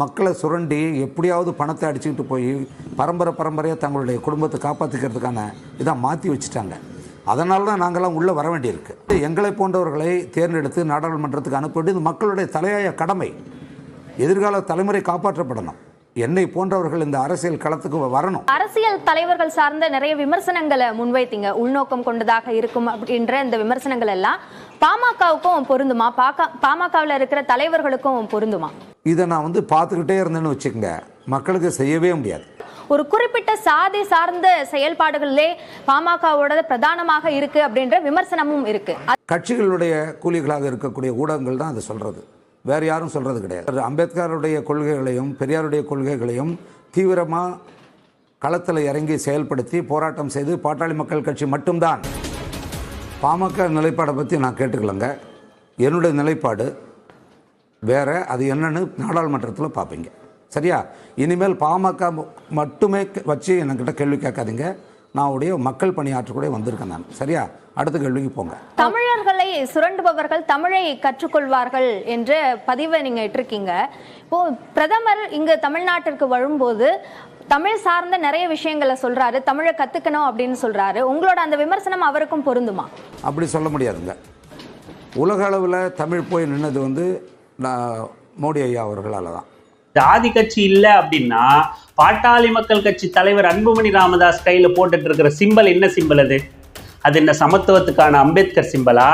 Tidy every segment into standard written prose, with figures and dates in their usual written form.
மக்களை சுரண்டி எப்படியாவது பணத்தை அடிச்சுக்கிட்டு போய் பரம்பரையாக தங்களுடைய குடும்பத்தை காப்பாற்றிக்கிறதுக்கான இதாக மாற்றி வச்சுட்டாங்க. அதனால தான் நாங்கள்லாம் உள்ளே வர வேண்டியிருக்கு. எங்களை போன்றவர்களை தேர்ந்தெடுத்து நாடாளுமன்றத்துக்கு அனுப்பிவிட்டு இது மக்களுடைய தலையாய கடமை. எதிர்கால தலைமுறை காப்பாற்றப்படணும். என்னை போன்றவர்கள் இந்த அரசியல் களத்துக்கு வரணும். அரசியல் தலைவர்கள் சார்ந்த நிறைய விமர்சனங்களை முன்வைத்தீங்க. உள்நோக்கம் கொண்டதாக இருக்கும் அப்படின்ற இந்த விமர்சனங்கள் எல்லாம் பாமகவுக்கும் பொருந்துமா? பாமகவில் இருக்கிற தலைவர்களுக்கும் பொருந்துமா? இதை நான் பார்த்துக்கிட்டே இருந்தேன்னு வச்சுக்கோங்க, மக்களுக்கு செய்யவே முடியாது. ஒரு குறிப்பிட்ட சாதி சார்ந்த செயல்பாடுகளிலே பாமகவோட பிரதானமாக இருக்கு அப்படின்ற விமர்சனமும் இருக்கு. கட்சிகளுடைய கூலிகளாக இருக்கக்கூடிய ஊடகங்கள் தான் அதை சொல்றது, வேறு யாரும் சொல்றது கிடையாது. அம்பேத்கருடைய கொள்கைகளையும் பெரியாருடைய கொள்கைகளையும் தீவிரமாக களத்தில் இறங்கி செயல்படுத்தி போராட்டம் செய்து பாட்டாளி மக்கள் கட்சி மட்டும்தான். பாமக நிலைப்பாடை பற்றி நான் கேட்டுக்கலங்க. என்னுடைய நிலைப்பாடு வேற, அது என்னன்னு நாடாளுமன்றத்தில் பார்ப்பீங்க. சரியா? இனிமேல் பாமக மட்டுமே வச்சு என்கிட்ட கேள்வி கேட்காதீங்க. நான் உடைய மக்கள் பணியாற்றக்கூட வந்திருக்கேன் நான். சரியா? அடுத்த கேள்விக்கு போங்க. தமிழர்களை சுரண்டுபவர்கள் தமிழை கற்றுக்கொள்வார்கள் என்ற பதிவை நீங்க இட்டிருக்கீங்க. இப்போ பிரதமர் இங்க தமிழ்நாட்டிற்கு வரும்போது தமிழ் சார்ந்த நிறைய விஷயங்களை சொல்றாரு, தமிழை கத்துக்கணும் அப்படின்னு சொல்றாரு. உங்களோட அந்த விமர்சனம் அவருக்கும் பொருந்துமா? அப்படி சொல்ல முடியாதுங்க. உலக அளவில் தமிழ் போய் நின்னது மோடி ஐயா அவர்களால் தான். ஜாதி கட்சி இல்லை அப்படின்னா பாட்டாளி மக்கள் கட்சி தலைவர் அன்புமணி ராமதாஸ் கையில் போட்டுட்டு இருக்கிற சிம்பல் என்ன சிம்பல்? அது என்ன சமத்துவத்துக்கான அம்பேத்கர் சிம்பலா?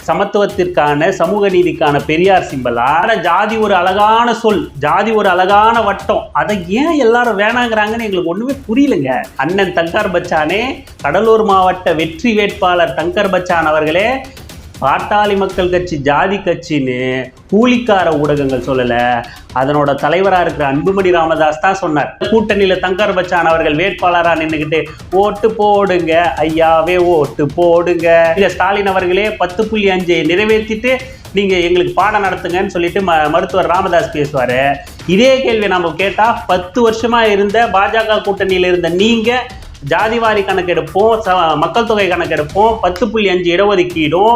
சமத்துவத்திற்கான சமூக நீதிக்கான பெரியார் சிம்பலா? ஜாதி ஒரு அழகான சொல், ஜாதி ஒரு அழகான வட்டம், அதை ஏன் எல்லாரும் வேணாங்கிறாங்கன்னு எங்களுக்கு ஒண்ணுமே புரியலங்க. அண்ணன் தங்கர் பச்சானே, கடலூர் மாவட்ட வெற்றி வேட்பாளர் தங்கர் பச்சான் அவர்களே, பாட்டாளி மக்கள் கட்சி ஜாதி கட்சின்னு கூலிக்கார ஊடகங்கள் சொல்லல, அதனோட தலைவராக இருக்கிற அன்புமணி ராமதாஸ் தான் சொன்னார். கூட்டணியில் தங்கர் பச்சான் அவர்கள் வேட்பாளராக நின்றுக்கிட்டு ஓட்டு போடுங்க ஐயாவே ஓட்டு போடுங்க, ஸ்டாலின் அவர்களே 10.5 நிறைவேற்றிட்டு நீங்க எங்களுக்கு பாடம் நடத்துங்கன்னு சொல்லிட்டு மருத்துவர் ராமதாஸ் பேசுவாரு. இதே கேள்வி நாம கேட்டா 10 வருஷமா இருந்த பாஜக கூட்டணியில் இருந்த நீங்க ஜாதிவாரி கணக்கெடுப்போம், மக்கள் தொகை கணக்கெடுப்போம், 10.5 இடஒதுக்கீடும்,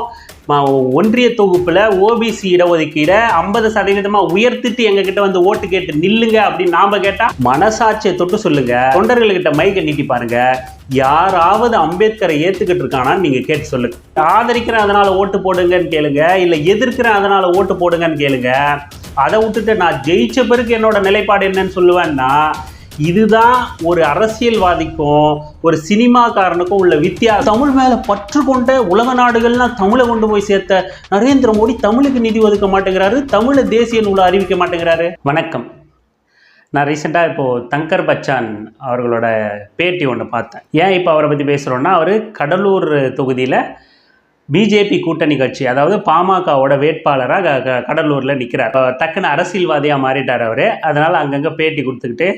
ஒன்றிய தொகுப்புல ஓபிசி இடஒதுக்கீட 50% உயர்த்திட்டு எங்க கிட்ட வந்து ஓட்டு கேட்டு நில்லுங்க அப்படின்னு நாம கேட்டா மனசாட்சியை தொட்டு சொல்லுங்க. தொண்டர்கள்கிட்ட மைக்க நீட்டி பாருங்க, யாராவது அம்பேத்கரை ஏத்துக்கிட்டு இருக்கானான்னு நீங்க கேட்டு சொல்லுங்க. ஆதரிக்கிறேன் அதனால ஓட்டு போடுங்கன்னு கேளுங்க, இல்ல எதிர்க்கிறேன் அதனால ஓட்டு போடுங்கன்னு கேளுங்க. அதை விட்டுட்டு நான் ஜெயிச்ச பிறகு என்னோட நிலைப்பாடு என்னன்னு சொல்லுவேன்னா, இதுதான் ஒரு அரசியல்வாதிக்கும் ஒரு சினிமாக்காரனுக்கும் உள்ள வித்தியாசம். தமிழ் மேல பற்று கொண்ட உலக நாடுகள்லாம் தமிழை கொண்டு போய் சேர்த்த நரேந்திர மோடி தமிழுக்கு நிதி ஒதுக்க மாட்டேங்கிறாரு, தமிழை தேசிய நூலை அறிவிக்க மாட்டேங்கிறாரு. வணக்கம். நான் ரீசெண்டாக இப்போது தங்கர் பச்சான் அவர்களோட பேட்டி ஒன்று பார்த்தேன். ஏன் இப்போ அவரை பற்றி பேசுகிறோன்னா, அவர் கடலூர் தொகுதியில் பிஜேபி கூட்டணி கட்சி, அதாவது பாமகவோட வேட்பாளராக கடலூரில் நிற்கிறார். டக்குன்னு அரசியல்வாதியாக மாறிட்டார் அவர். அதனால் அங்கங்கே பேட்டி கொடுத்துக்கிட்டு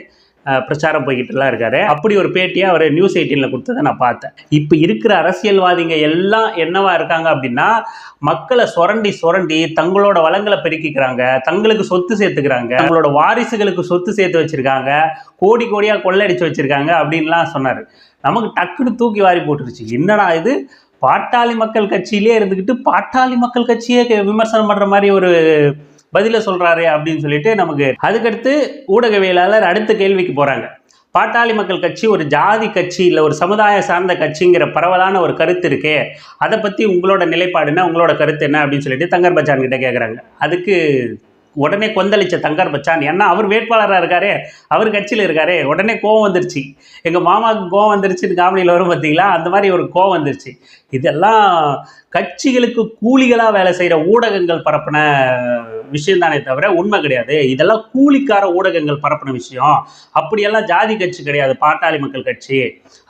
பிரச்சாரம் போய்கிட்டுலாம் இருக்காரு. அப்படி ஒரு பேட்டியை அவர் நியூஸ் 18 கொடுத்ததை நான் பார்த்தேன். இப்போ இருக்கிற அரசியல்வாதிங்க எல்லாம் என்னவா இருக்காங்க அப்படின்னா, மக்களை சுரண்டி தங்களோட வளங்களை பெருக்கிக்கிறாங்க, தங்களுக்கு சொத்து சேர்த்துக்கிறாங்க, தங்களோட வாரிசுகளுக்கு சொத்து சேர்த்து வச்சிருக்காங்க, கோடியாக கொள்ளடிச்சு வச்சிருக்காங்க அப்படின்லாம் சொன்னார். நமக்கு டக்குன்னு தூக்கி வாரி போட்டுருச்சு. என்னடா இது, பாட்டாளி மக்கள் கட்சியிலே இருந்துக்கிட்டு பாட்டாளி மக்கள் கட்சியே விமர்சனம் பண்ணுற மாதிரி ஒரு பதில சொல்றாரு அப்படின்னு சொல்லிட்டு நமக்கு. அதுக்கடுத்து ஊடகவியலாளர் அடுத்த கேள்விக்கு போறாங்க. பாட்டாளி மக்கள் கட்சி ஒரு ஜாதி கட்சி இல்லை ஒரு சமுதாய சார்ந்த கட்சிங்கிற பரவலான ஒரு கருத்து இருக்கே, அதை பற்றி உங்களோட நிலைப்பாடு என்ன, உங்களோட கருத்து என்ன அப்படின்னு சொல்லிட்டு தங்கர் பச்சான் கிட்ட கேட்குறாங்க. அதுக்கு உடனே கொந்தளிச்ச தங்கர் பச்சான், ஏன்னா அவர் வேட்பாளராக இருக்காரு, அவர் கட்சியில் இருக்காரு, உடனே கோவம் வந்துருச்சு. எங்கள் மாமாவுக்கு கோவம் வந்துருச்சுன்னு காமெடியில் வரும் பார்த்தீங்களா, அந்த மாதிரி ஒரு கோவம் வந்துருச்சு. இதெல்லாம் கட்சிகளுக்கு கூலிகளாக வேலை செய்கிற ஊடகங்கள் பரப்பின விஷயம் தானே தவிர உண்மை கிடையாது. இதெல்லாம் கூலிக்கார ஊடகங்கள் பரப்பின விஷயம். அப்படியெல்லாம் ஜாதி கட்சி கிடையாது பாட்டாளி மக்கள் கட்சி.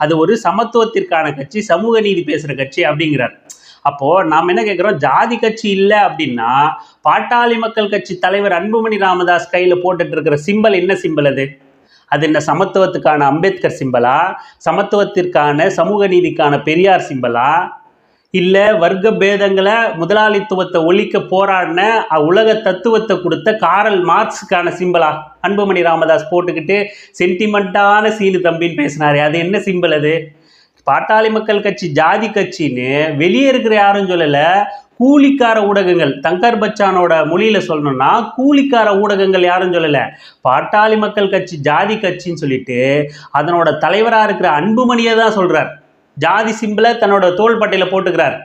அது ஒரு சமத்துவத்திற்கான கட்சி, சமூக நீதி பேசுகிற கட்சி அப்படிங்கிறார். அப்போ நாம் என்ன கேட்குறோம், ஜாதி கட்சி இல்லை அப்படின்னா பாட்டாளி மக்கள் கட்சி தலைவர் அன்புமணி ராமதாஸ் கையில் போட்டுட்டு இருக்கிற சிம்பல் என்ன சிம்பல்? அது என்ன சமத்துவத்துக்கான அம்பேத்கர் சிம்பலா? சமத்துவத்திற்கான சமூக நீதிக்கான பெரியார் சிம்பலா? இல்லை வர்க்க பேதங்களை முதலாளித்துவத்தை ஒழிக்க போராடின உலக தத்துவத்தை கொடுத்த காரல் மார்க்ஸுக்கான சிம்பலா? அன்புமணி ராமதாஸ் போட்டுக்கிட்டு சென்டிமெண்ட்டான சீனு தம்பின்னு பேசினாரு, அது என்ன சிம்பல்? அது பாட்டாளி மக்கள் கட்சி ஜாதி கட்சின்னு வெளியே இருக்கிற யாரும் சொல்லலை, கூலிக்கார ஊடகங்கள், தங்கர் பச்சானோட மொழியில சொல்லணும்னா கூலிக்கார ஊடகங்கள் யாரும் சொல்லல, பாட்டாளி மக்கள் கட்சி ஜாதி கட்சின்னு சொல்லிட்டு அதனோட தலைவராக இருக்கிற அன்புமணியை தான் சொல்றார். ஜாதி சிம்பிளை தன்னோட தோள்பட்டையில போட்டுக்கிறார்.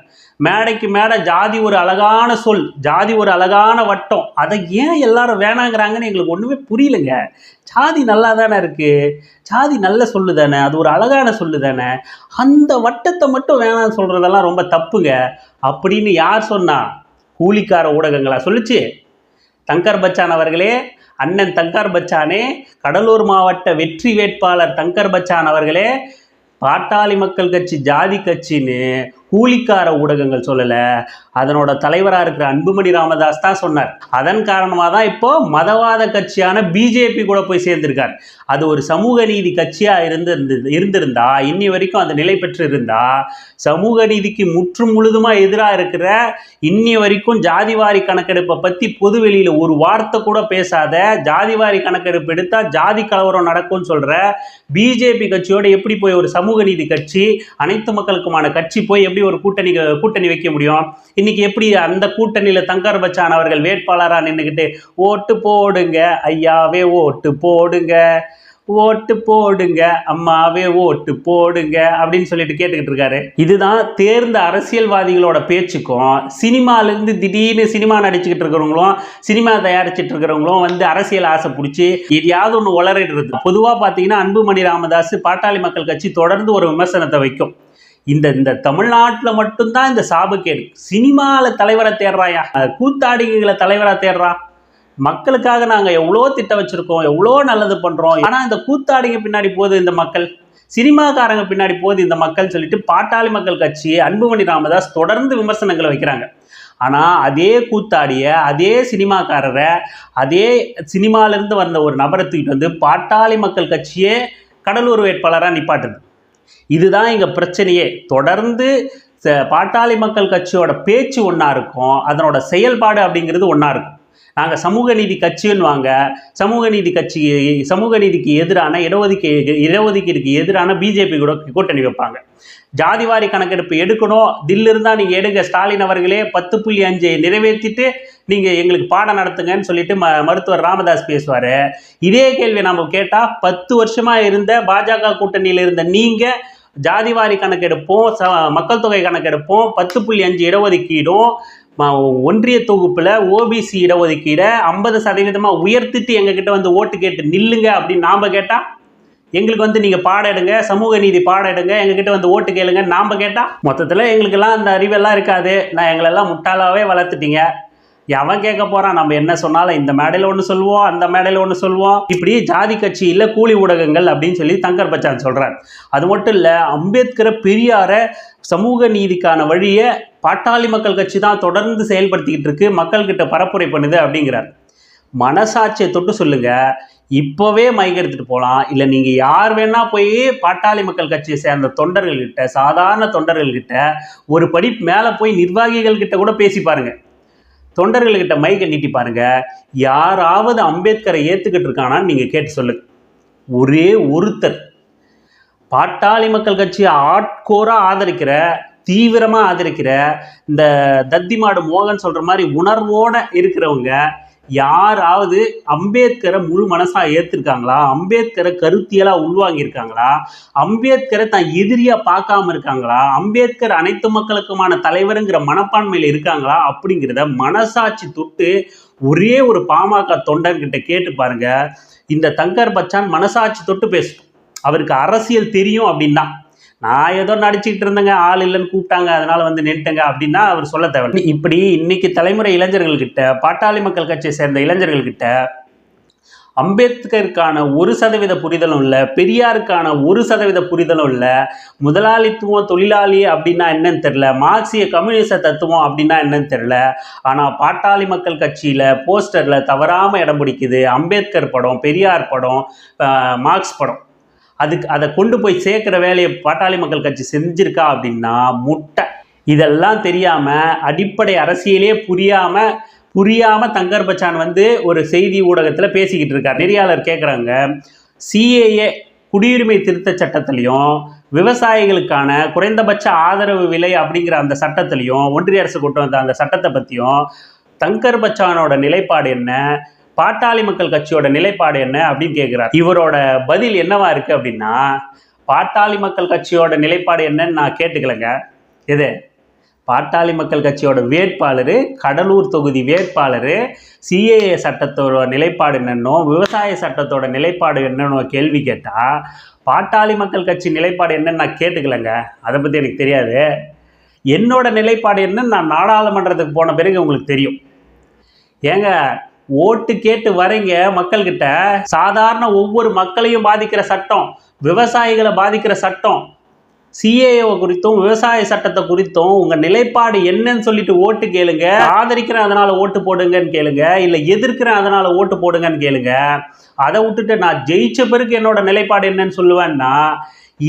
மேடைக்கு மேடை ஜாதி ஒரு அழகான சொல், ஜாதி ஒரு அழகான வட்டம், அதை ஏன் எல்லாரும் வேணாங்கிறாங்கன்னு எங்களுக்கு ஒன்றுமே புரியலைங்க. ஜாதி நல்லா தானே இருக்கு, ஜாதி நல்ல சொல்லு தானே, அது ஒரு அழகான சொல்லு தானே, அந்த வட்டத்தை மட்டும் வேணாம்னு சொல்றதெல்லாம் ரொம்ப தப்புங்க அப்படின்னு யார் சொன்னா? கூலிக்கார ஊடகங்களா சொல்லுச்சு? தங்கர் பச்சான் அவர்களே, அண்ணன் தங்கர் பச்சானே, கடலூர் மாவட்ட வெற்றி வேட்பாளர் தங்கர் பச்சான் அவர்களே, பாட்டாளி மக்கள் கட்சி ஜாதி கட்சின்னு கூலிக்கார ஊடகங்கள் சொல்லலை, அதனோட தலைவராக இருக்கிற அன்புமணி ராமதாஸ் தான் சொன்னார். அதன் காரணமாக தான் இப்போ மதவாத கட்சியான பிஜேபி கூட போய் சேர்ந்திருக்கார். அது ஒரு சமூக நீதி கட்சியாக இருந்திருந்தா இன்னி வரைக்கும் அந்த நிலை பெற்று இருந்தா, சமூக நீதிக்கு முற்றும் முழுதுமாக எதிராக இருக்கிற இன்னி வரைக்கும் ஜாதிவாரி கணக்கெடுப்பை பற்றி பொது வெளியில் ஒரு வார்த்தை கூட பேசாத, ஜாதிவாரி கணக்கெடுப்பு எடுத்தால் ஜாதி கலவரம் நடக்கும்னு சொல்கிற பிஜேபி கட்சியோட எப்படி போய் ஒரு சமூக நீதி கட்சி, அனைத்து மக்களுக்குமான கட்சி போய் எப்படி ஒரு கூட்டணி வைக்க முடியும்? இன்னைக்கு எப்படி அந்த கூட்டணியில தங்கர் பச்சான் அவர்கள் வேட்பாளரா நின்றுக்கிட்டு ஓட்டு போடுங்க ஐயாவே, ஓட்டு போடுங்க, ஓட்டு போடுங்க அம்மாவே, ஓட்டு போடுங்க அப்படின்னு சொல்லிட்டு கேட்டுக்கிட்டு இருக்காரு. இதுதான் தேர்ந்த அரசியல்வாதிகளோட பேச்சுக்கும், சினிமாலேருந்து திடீர்னு சினிமா நடிச்சுக்கிட்டு இருக்கிறவங்களும் சினிமா தயாரிச்சுட்டு இருக்கிறவங்களும் வந்து அரசியல் ஆசை பிடிச்சி எதையாவது ஒன்று உளறிடுறது. பொதுவாக பார்த்தீங்கன்னா அன்புமணி ராமதாஸ் பாட்டாளி மக்கள் கட்சி தொடர்ந்து ஒரு விமர்சனத்தை வைக்கும். இந்த தமிழ்நாட்டில் மட்டும்தான் இந்த சாபக்கேடு. சினிமாவில் தலைவரை தேடுறாயா, கூத்தாடிகளை தலைவராக தேடுறா. மக்களுக்காக நாங்கள் எவ்வளோ திட்டம் வச்சுருக்கோம், எவ்வளோ நல்லது பண்ணுறோம், ஆனால் இந்த கூத்தாடிங்க பின்னாடி போகுது இந்த மக்கள், சினிமாக்காரங்க பின்னாடி போகுது இந்த மக்கள் சொல்லிட்டு பாட்டாளி மக்கள் கட்சி அன்புமணி ராமதாஸ் தொடர்ந்து விமர்சனங்களை வைக்கிறாங்க. ஆனால் அதே கூத்தாடிய, அதே சினிமாக்காரரை, அதே சினிமாலேருந்து வந்த ஒரு நபரை தூக்கிட்டு வந்து பாட்டாளி மக்கள் கட்சியே கடலூர் வேட்பாளராக நிப்பாட்டுது. இதுதான் இங்கே பிரச்சனையே. தொடர்ந்து பாட்டாளி மக்கள் கட்சியோட பேச்சு ஒன்றா இருக்கும், அதனோட செயல்பாடு அப்படிங்கிறது ஒன்றா இருக்கும். நாங்கள் சமூக நீதி கட்சின்னு வாங்க, சமூக நீதிக்கு எதிரான இடஒதுக்கீடுக்கு எதிரான பிஜேபி கூட கூட்டணி வைப்பாங்க. ஜாதிவாரி கணக்கெடுப்பு எடுக்கணும், தில்லு இருந்தால் நீங்கள் எடுங்க, ஸ்டாலின் அவர்களே 10.5 நிறைவேற்றிட்டு நீங்கள் எங்களுக்கு பாடம் நடத்துங்கன்னு சொல்லிட்டு மருத்துவர் ராமதாஸ் பேசுவார். இதே கேள்வி நம்ம கேட்டால் 10 வருஷமாக இருந்த பாஜக கூட்டணியில் இருந்த நீங்கள் ஜாதிவாரி கணக்கெடுப்போம், மக்கள் தொகை கணக்கெடுப்போம், 10.5 இடஒதுக்கீடும், ஒன்றிய தொகுப்பில் ஓபிசி இடஒதுக்கீடை 50% உயர்த்திட்டு எங்ககிட்ட வந்து ஓட்டு கேட்டு நில்லுங்க அப்படின்னு நாம் கேட்டால், எங்களுக்கு வந்து நீங்கள் பாடம் எடுங்க, சமூக நீதி பாடம் எடுங்க, எங்ககிட்ட வந்து ஓட்டு கேளுங்க நாம் கேட்டால், மொத்தத்தில் எங்களுக்கெல்லாம் அந்த அறிவெல்லாம் இருக்காது, நான் எங்களெல்லாம் முட்டாளாவே வளர்த்துட்டீங்க, எவன் கேட்க போகிறான், நம்ம என்ன சொன்னாலும் இந்த மேடையில் ஒன்று சொல்லுவோம், அந்த மேடையில் ஒன்று சொல்லுவோம், இப்படி ஜாதி கட்சி இல்லை கூலி ஊடகங்கள் அப்படின்னு சொல்லி தங்கர் பச்சான் சொல்கிறார். அது மட்டும் இல்லை, அம்பேத்கரை பெரியாரை சமூக நீதிக்கான வழியை பாட்டாளி மக்கள் கட்சி தான் தொடர்ந்து செயல்படுத்திக்கிட்டு இருக்கு, மக்கள்கிட்ட பரப்புரை பண்ணுது அப்படிங்கிறார். மனசாட்சியை தொட்டு சொல்லுங்க, இப்போவே மைக் எடுத்துகிட்டு போகலாம், இல்லை நீங்கள் யார் வேணால் போய் பாட்டாளி மக்கள் கட்சியை சேர்ந்த தொண்டர்கள்கிட்ட, சாதாரண தொண்டர்கள்கிட்ட ஒரு படி மேலே போய் நிர்வாகிகள்கிட்ட கூட பேசி பாருங்க, தொண்டர்கள்கிட்ட மைக்கை நீட்டி பாருங்க, யாராவது அம்பேத்கரை ஏற்றுக்கிட்டு இருக்கானான்னு நீங்கள் கேட்டு சொல்லுங்க. ஒரே ஒருத்தர் பாட்டாளி மக்கள் கட்சியை ஆட்கோராக ஆதரிக்கிற, தீவிரமாக ஆதரிக்கிற, இந்த தத்திமாடு மோகன் சொல்கிற மாதிரி உணர்வோடு இருக்கிறவங்க யாராவது அம்பேத்கரை முழு மனசாக ஏற்றிருக்காங்களா, அம்பேத்கரை கருத்தியலாக உள்வாங்கியிருக்காங்களா, அம்பேத்கரை தான் எதிரியாக பார்க்காம இருக்காங்களா, அம்பேத்கர் அனைத்து மக்களுக்குமான தலைவருங்கிற மனப்பான்மையில் இருக்காங்களா அப்படிங்கிறத மனசாட்சி தொட்டு ஒரே ஒரு பாமக தொண்டர்கிட்ட கேட்டு பாருங்க. இந்த தங்கர் பச்சான் மனசாட்சி தொட்டு பேசணும், அவருக்கு அரசியல் தெரியும் அப்படின்னா. நான் ஏதோ நடிச்சுக்கிட்டு இருந்தேங்க, ஆள் இல்லைன்னு கூப்பிட்டாங்க அதனால வந்து நின்ட்டேங்க அப்படின்னா அவர் சொல்ல தேவை. இப்படி இன்னைக்கு தலைமுறை இளைஞர்கள்கிட்ட, பாட்டாளி மக்கள் கட்சியை சேர்ந்த இளைஞர்கள்கிட்ட அம்பேத்கருக்கான 1% புரிதலும் இல்லை, பெரியாருக்கான 1% புரிதலும் இல்லை, முதலாளித்துவம் தொழிலாளி அப்படின்னா என்னன்னு தெரில, மார்க்சிய கம்யூனிச தத்துவம் அப்படின்னா என்னன்னு தெரில. ஆனால் பாட்டாளி மக்கள் கட்சியில் போஸ்டரில் தவறாமல் இடம் பிடிக்குது அம்பேத்கர் படம், பெரியார் படம், மார்க்ஸ் படம். அதை கொண்டு போய் சேர்க்குற வேலையை பாட்டாளி மக்கள் கட்சி செஞ்சிருக்கா அப்படின்னா முட்டை. இதெல்லாம் தெரியாமல், அடிப்படை அரசியலே புரியாமல் தங்கர் பச்சான் வந்து ஒரு செய்தி ஊடகத்தில் பேசிக்கிட்டு இருக்கார். நெறியாளர் கேட்குறாங்க, சிஏஏ குடியுரிமை திருத்த சட்டத்திலையும் விவசாயிகளுக்கான குறைந்தபட்ச ஆதரவு விலை அப்படிங்கிற அந்த சட்டத்திலையும் ஒன்றிய அரசு கொண்டு வந்த அந்த சட்டத்தை பற்றியும் தங்கர் பச்சானோட நிலைப்பாடு என்ன, பாட்டாளி மக்கள் கட்சியோட நிலைப்பாடு என்ன அப்படின்னு கேட்குறாரு. இவரோட பதில் என்னவா இருக்கு அப்படின்னா, பாட்டாளி மக்கள் கட்சியோட நிலைப்பாடு என்னன்னு நான் கேட்டுக்கலங்க. எது பாட்டாளி மக்கள் கட்சியோட வேட்பாளர், கடலூர் தொகுதி வேட்பாளர் சிஏஏ சட்டத்தோட நிலைப்பாடு என்னன்னோ விவசாய சட்டத்தோட நிலைப்பாடு என்னன்னோ கேள்வி கேட்டால் பாட்டாளி மக்கள் கட்சி நிலைப்பாடு என்னன்னு நான் கேட்டுக்கலங்க. அதை பற்றி எனக்கு தெரியாது. என்னோட நிலைப்பாடு என்னன்னு நான் நாடாளுமன்றத்துக்கு போன பிறகு உங்களுக்கு தெரியும். ஏங்க ஓட்டு கேட்டு வரீங்க மக்கள்கிட்ட, சாதாரண ஒவ்வொரு மக்களையும் பாதிக்கிற சட்டம், விவசாயிகளை பாதிக்கிற சட்டம், சிஏஏ குறித்தும் விவசாய சட்டத்தை குறித்தும் உங்க நிலைப்பாடு என்னன்னு சொல்லிட்டு ஓட்டு கேளுங்க. ஆதரிக்கிறேன் அதனால ஓட்டு போடுங்கன்னு கேளுங்க, இல்லை எதிர்க்கிறேன் அதனால ஓட்டு போடுங்கன்னு கேளுங்க. அதை விட்டுட்டு நான் ஜெயிச்ச பிறகு என்னோட நிலைப்பாடு என்னன்னு சொல்லுவேன்னா,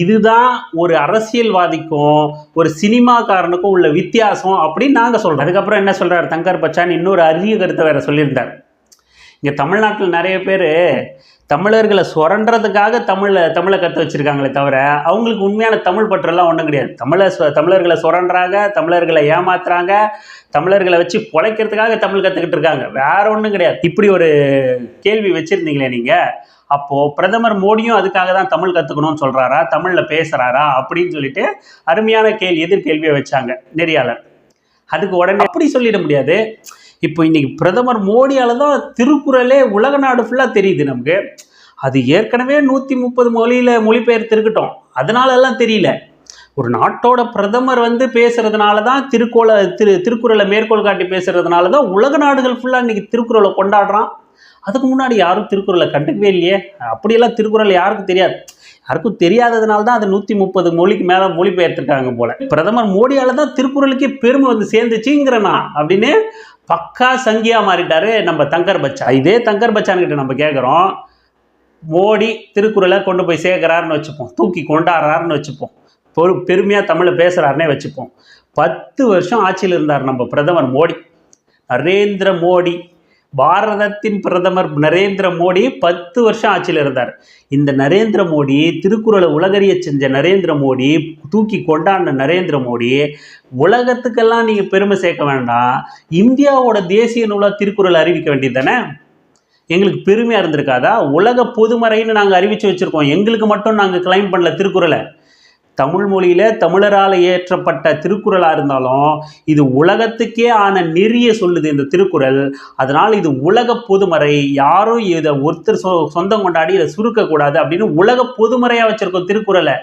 இதுதான் ஒரு அரசியல்வாதிக்கும் ஒரு சினிமாக்காரனுக்கும் உள்ள வித்தியாசம் அப்படின்னு நாங்கள் சொல்கிறோம். அதுக்கப்புறம் என்ன சொல்கிறார் தங்கர் பச்சான், இன்னொரு அரிய கருத்தை வேற சொல்லியிருந்தார். இங்கே தமிழ்நாட்டில் நிறைய பேர் தமிழர்களை சுரண்டுறதுக்காக தமிழை கற்று வச்சுருக்காங்களே தவிர அவங்களுக்கு உண்மையான தமிழ் பற்றெல்லாம் ஒன்றும் கிடையாது. தமிழர்களை சுரண்டுறாங்க, தமிழர்களை ஏமாத்துறாங்க, தமிழர்களை வச்சு பொழைக்கிறதுக்காக தமிழ் கற்றுக்கிட்டு இருக்காங்க, வேற ஒன்றும் கிடையாது. இப்படி ஒரு கேள்வி வச்சுருந்தீங்களே நீங்கள். அப்போது பிரதமர் மோடியும் அதுக்காக தான் தமிழ் கற்றுக்கணும்னு சொல்கிறாரா, தமிழில் பேசுகிறாரா அப்படின்னு சொல்லிட்டு அருமையான எதிர்கேள்வியை வச்சாங்க நெறியாளர். அதுக்கு உடனே அப்படி சொல்லிட முடியாது. இப்போ இன்னைக்கு பிரதமர் மோடியால் தான் திருக்குறளே உலக நாடு ஃபுல்லாக தெரியுது நமக்கு. அது ஏற்கனவே 130 மொழியில் மொழிபெயர்த்து இருக்கட்டும், அதனாலலாம் தெரியல. ஒரு நாட்டோட பிரதமர் பேசுறதுனால தான் திருக்குறளை மேற்கோள் காட்டி பேசுறதுனால தான் உலக நாடுகள் ஃபுல்லாக இன்னைக்கு திருக்குறளை கொண்டாடுறான். அதுக்கு முன்னாடி யாரும் திருக்குறளை கண்டுக்கவே இல்லையே. அப்படியெல்லாம் திருக்குறள் யாருக்கும் தெரியாது. யாருக்கும் தெரியாததுனால தான் அது 130 மொழிக்கு மேலே மொழிபெயர்த்துருக்காங்க போல. பிரதமர் மோடியால் தான் திருக்குறளுக்கே பெருமை சேர்ந்துச்சுங்கிறனா அப்படின்னு பக்கா சங்கியா மாறிட்டாரு நம்ம தங்கர் பச்சான். இதே தங்கர் பச்சான் கிட்ட நம்ம கேட்குறோம், மோடி திருக்குறளை கொண்டு போய் சேர்க்கிறாருன்னு வச்சுப்போம், தூக்கி கொண்டாடுறாருன்னு வச்சுப்போம், பெருமையாக தமிழை பேசுகிறாருன்னே வச்சுப்போம். 10 வருஷம் ஆட்சியில் இருந்தார் நம்ம பிரதமர் மோடி, நரேந்திர மோடி, பாரதத்தின் பிரதமர் நரேந்திர மோடி 10 வருஷம் ஆட்சியில் இருந்தார். இந்த நரேந்திர மோடி, திருக்குறளை உலகறிய செஞ்ச நரேந்திர மோடி, தூக்கி கொண்டாடின நரேந்திர மோடி, உலகத்துக்கெல்லாம் நீங்கள் பெருமை சேர்க்க வேண்டாம், இந்தியாவோட தேசிய நூலாக திருக்குறளை அறிவிக்க வேண்டியது தானே? எங்களுக்கு பெருமையாக இருந்திருக்காதா? உலக பொதுமறைன்னு நாங்கள் அறிவித்து வச்சுருக்கோம், எங்களுக்கு மட்டும் நாங்கள் கிளைம் பண்ணல திருக்குறளை. தமிழ் மொழியில் தமிழரால் இயற்றப்பட்ட திருக்குறளாக இருந்தாலும் இது உலகத்துக்கே ஆன நெறிய சொல்லுது இந்த திருக்குறள். அதனால் இது உலக பொதுமறை, யாரும் இதை ஒருத்தர் சொந்தம் கொண்டாடி இதை சுருக்கக்கூடாது அப்படின்னு உலக பொதுமறையாக வச்சுருக்கோம் திருக்குறளை.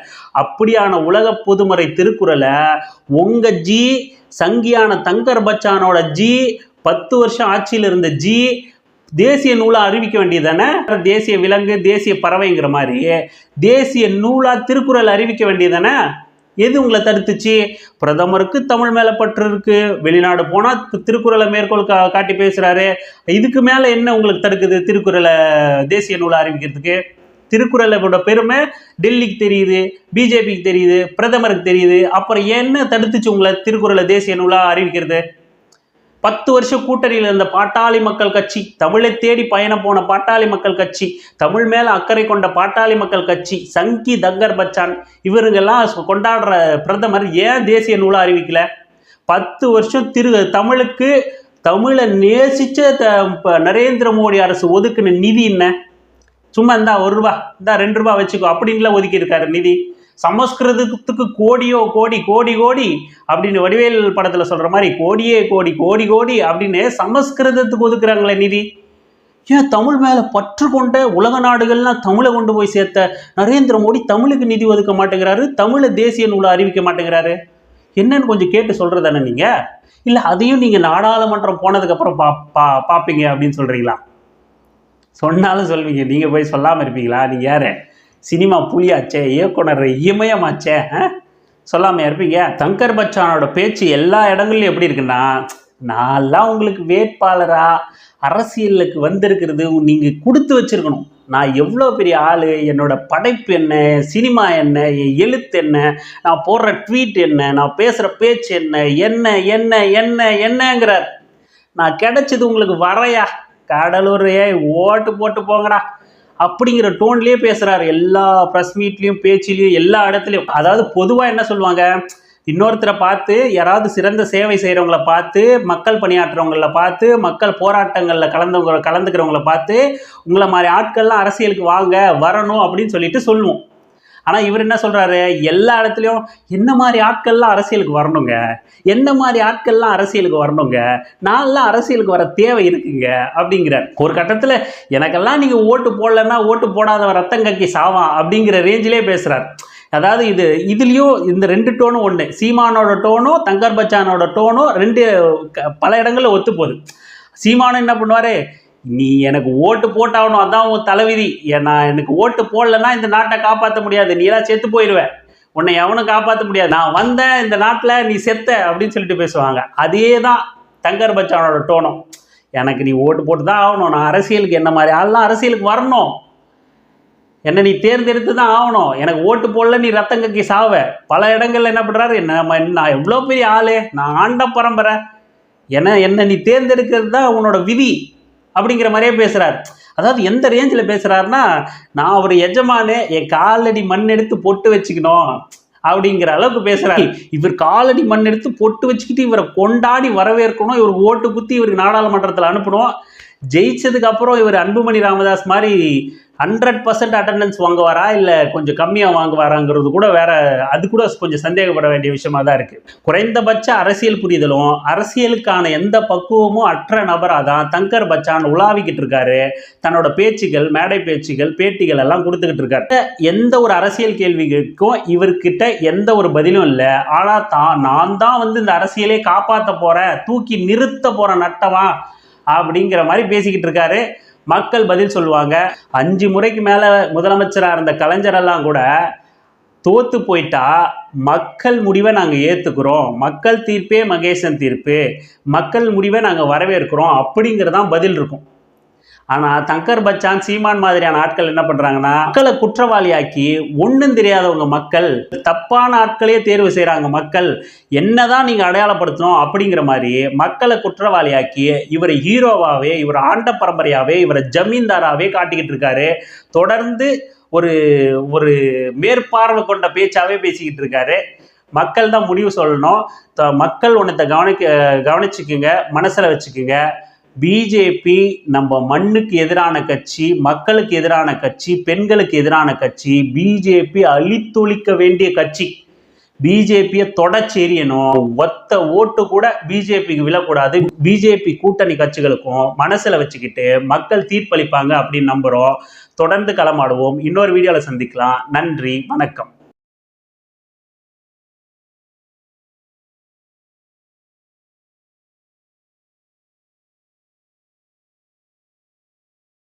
அப்படியான உலக பொதுமறை திருக்குறளை உங்கள் சங்கியான தங்கர் பச்சானோட 10 வருஷம் ஆட்சியில் இருந்த தேசிய நூலாக அறிவிக்க வேண்டியது தானே? தேசிய விலங்கு, தேசிய பறவைங்கிற மாதிரி தேசிய நூலாக திருக்குறள் அறிவிக்க வேண்டியது தானே? எது உங்களை தடுத்துச்சு? பிரதமருக்கு தமிழ் மேலே பற்று இருக்கு, வெளிநாடு போனால் திருக்குறளை மேற்கோள் காட்டி பேசுகிறாரு, இதுக்கு மேலே என்ன உங்களுக்கு தடுக்குது திருக்குறளை தேசிய நூலாக அறிவிக்கிறதுக்கு? திருக்குறளோட பெருமை டெல்லிக்கு தெரியுது, பிஜேபிக்கு தெரியுது, பிரதமருக்கு தெரியுது, அப்புறம் என்ன தடுத்துச்சு உங்களை திருக்குறளை தேசிய நூலாக அறிவிக்கிறது? 10 வருஷம் கூட்டணியில் இருந்த பாட்டாளி மக்கள் கட்சி, தமிழை தேடி பயணம் போன பாட்டாளி மக்கள் கட்சி, தமிழ் மேலே அக்கறை கொண்ட பாட்டாளி மக்கள் கட்சி, சங்கி தங்கர் பச்சான், இவருங்கெல்லாம் கொண்டாடுற பிரதமர் ஏன் தேசிய நூலாக அறிவிக்கல? 10 வருஷம் தமிழுக்கு, தமிழை நேசித்த நரேந்திர மோடி அரசு ஒதுக்குன நிதி என்ன? சும்மா இந்தா 1 ரூபா, இந்தா 2 ரூபா வச்சுக்கோ அப்படின்லாம் ஒதுக்கி இருக்காரு நிதி. சமஸ்கிருதத்துக்கு கோடியோ கோடி கோடி கோடி அப்படின்னு வடிவேல் படத்தில் சொல்கிற மாதிரி கோடியே கோடி கோடி கோடி அப்படின்னு சமஸ்கிருதத்துக்கு ஒதுக்குறாங்களே நிதி. ஏன் தமிழ் மேலே பற்று கொண்ட உலக நாடுகள்லாம் தமிழை கொண்டு போய் சேர்த்த நரேந்திர மோடி தமிழுக்கு நிதி ஒதுக்க மாட்டேங்கிறாரு, தமிழை தேசிய நூலை அறிவிக்க மாட்டேங்கிறாரு? என்னன்னு கொஞ்சம் கேட்டு சொல்கிறதானே நீங்கள்? இல்லை அதையும் நீங்கள் நாடாளுமன்றம் போனதுக்கப்புறம் பார்ப்பீங்க அப்படின்னு சொல்கிறீங்களா? சொன்னாலும் சொல்வீங்க, நீங்கள் போய் சொல்லாமல் இருப்பீங்களா? நீங்கள் யார்? சினிமா புலியாச்சே, இயக்குனர் இமயமாச்சே, சொல்லாமல் இருப்பீங்க? தங்கர் பச்சானோட பேச்சு எல்லா இடங்கள்லையும் எப்படி இருக்குன்னா, நான்லாம் உங்களுக்கு வேட்பாளராக அரசியலுக்கு வந்திருக்கிறது நீங்கள் கொடுத்து வச்சுருக்கணும். நான் எவ்வளோ பெரிய ஆள், என்னோட படைப்பு என்ன, சினிமா என்ன, என் எழுத்து என்ன, நான் போடுற ட்வீட் என்ன, நான் பேசுகிற பேச்சு என்ன என்ன என்ன என்ன என்னங்கிறார். நான் கிடைச்சது உங்களுக்கு வரையா? கடலூர் ஓட்டு போட்டு போங்கடா அப்படிங்கிற டோன்லயே பேசுறாரு. எல்லா ப்ரெஸ் மீட்லயும், பேச்சிலையும், எல்லா இடத்துலையும். அதாவது பொதுவா என்ன சொல்லுவாங்க, இன்னொருத்தரை பார்த்து, யாராவது சிறந்த சேவை செய்கிறவங்கள பார்த்து, மக்கள் பணியாற்றுறவங்கள பார்த்து, மக்கள் போராட்டங்களில் கலந்துக்கிறவங்கள பார்த்து, உங்களை மாதிரி ஆட்கள்லாம் அரசியலுக்கு வாங்க, வரணும் அப்படின்னு சொல்லிட்டு சொல்லுவோம். ஆனால் இவர் என்ன சொல்கிறாரு, எல்லா இடத்துலையும் என்ன மாதிரி ஆட்கள்லாம் அரசியலுக்கு வரணுங்க, என்ன மாதிரி ஆட்கள்லாம் அரசியலுக்கு வரணுங்க, நான்லாம் அரசியலுக்கு வர தேவை இருக்குங்க அப்படிங்கிறார். ஒரு கட்டத்தில் எனக்கெல்லாம் நீங்கள் ஓட்டு போடலன்னா ஓட்டு போடாதவன் ரத்தம் கக்கி சாவான் அப்படிங்கிற ரேஞ்சிலே பேசுகிறார். அதாவது இதுலேயும் இந்த 2 டோனும் ஒன்று, சீமானோட டோனும் தங்கர் பச்சானோட டோனும் 2 பல இடங்களில் ஒத்து போகுது. சீமானும் என்ன பண்ணுவார், நீ எனக்கு ஓட்டு போட்டாகணும், அதான் உன் தலைவிதி, நான் எனக்கு ஓட்டு போடலன்னா இந்த நாட்டை காப்பாற்ற முடியாது, நீ எல்லாம் செத்து போயிடுவேன், உன்னை எவனும் காப்பாற்ற முடியாது, நான் வந்தேன் இந்த நாட்டில் நீ செத்த அப்படின்னு சொல்லிட்டு பேசுவாங்க. அதே தான் தங்கர் பச்சானோட டோனும், எனக்கு நீ ஓட்டு போட்டு தான் ஆகணும், நான் அரசியலுக்கு என்ன மாதிரி ஆள்லாம் அரசியலுக்கு வரணும், என்னை நீ தேர்ந்தெடுத்து தான் ஆகணும், எனக்கு ஓட்டு போடல நீ ரத்தம் கக்கி சாவ. பல இடங்கள்ல என்ன பண்ணுறாரு, நான் எவ்வளோ பெரிய ஆளு, நான் ஆண்ட பரம்பரை, என்னை நீ தேர்ந்தெடுக்கிறது தான் உன்னோட விதி அப்படிங்கிற மாதிரியே பேசுகிறார். அதாவது எந்த ரேஞ்சில் பேசுகிறாருன்னா, நான் ஒரு எஜமானே, என் காலடி மண் எடுத்து பொட்டு வச்சுக்கணும் அப்படிங்கிற அளவுக்கு பேசுகிறாரு. இவர் காலடி மண் எடுத்து பொட்டு வச்சுக்கிட்டு இவரை கொண்டாடி வரவேற்கணும், இவருக்கு ஓட்டு குத்தி இவருக்கு நாடாளுமன்றத்தில் அனுப்பணும். ஜெயிச்சதுக்கு அப்புறம் இவர் அன்புமணி ராமதாஸ் மாதிரி 100% அட்டண்டன்ஸ் வாங்குவாரா இல்லை கொஞ்சம் கம்மியாக வாங்குவாராங்கிறது கூட வேற, அது கூட கொஞ்சம் சந்தேகப்பட வேண்டிய விஷயமா தான் இருக்குது. குறைந்தபட்ச அரசியல் புரிதலும் அரசியலுக்கான எந்த பக்குவமும் அற்ற நபராக தான் தங்கர் பச்சான் உலாவிக்கிட்டு இருக்காரு. தன்னோட பேச்சுகள், மேடை பேச்சுகள், பேட்டிகள் எல்லாம் கொடுத்துக்கிட்டு இருக்காரு. எந்த ஒரு அரசியல் கேள்விக்கும் இவர்கிட்ட எந்த ஒரு பதிலும் இல்லை. ஆனால் நான் தான் இந்த அரசியலே காப்பாற்ற போகிறேன், தூக்கி நிறுத்த போகிற நட்டவா அப்படிங்கிற மாதிரி பேசிக்கிட்டு இருக்காரு. மக்கள் பதில் சொல்லுவாங்க. 5 முறைக்கு மேலே முதலமைச்சராக இருந்த கலைஞரெல்லாம் கூட தோத்து போயிட்டா மக்கள் முடிவை நாங்கள் ஏற்றுக்கிறோம், மக்கள் தீர்ப்பே மகேசன் தீர்ப்பு, மக்கள் முடிவை நாங்கள் வரவேற்கிறோம் அப்படிங்கிறதான் பதில் இருக்கும். ஆனால் தங்கர் பச்சான், சீமான் மாதிரியான ஆட்கள் என்ன பண்ணுறாங்கன்னா, மக்களை குற்றவாளியாக்கி ஒன்றும் தெரியாதவங்க மக்கள், தப்பான ஆட்களே தேர்வு செய்கிறாங்க மக்கள், என்னதான் நீங்கள் அடையாளப்படுத்தணும் அப்படிங்கிற மாதிரி மக்களை குற்றவாளியாக்கி இவரை ஹீரோவாகவே, இவர் ஆண்ட பரம்பரையாகவே, இவரை ஜமீன்தாராகவே காட்டிக்கிட்டு இருக்காரு. தொடர்ந்து ஒரு மேற்பார்வை கொண்ட பேச்சாகவே பேசிக்கிட்டு இருக்காரு. மக்கள் தான் முடிவு சொல்லணும். மக்கள் ஒன்றத்தை கவனிச்சுக்குங்க, மனசில் வச்சுக்குங்க. பிஜேபி நம்ம மண்ணுக்கு எதிரான கட்சி, மக்களுக்கு எதிரான கட்சி, பெண்களுக்கு எதிரான கட்சி. பிஜேபி அழித்தொழிக்க வேண்டிய கட்சி. பிஜேபியை தொடச்செறியணும். ஒத்த ஓட்டு கூட பிஜேபிக்கு விழக்கூடாது. பிஜேபி கூட்டணி கட்சிகளுக்கும் மனசில் வச்சுக்கிட்டு மக்கள் தீர்ப்பளிப்பாங்க அப்படின்னு நம்புகிறோம். தொடர்ந்து களமாடுவோம். இன்னொரு வீடியோவில் சந்திக்கலாம். நன்றி, வணக்கம்.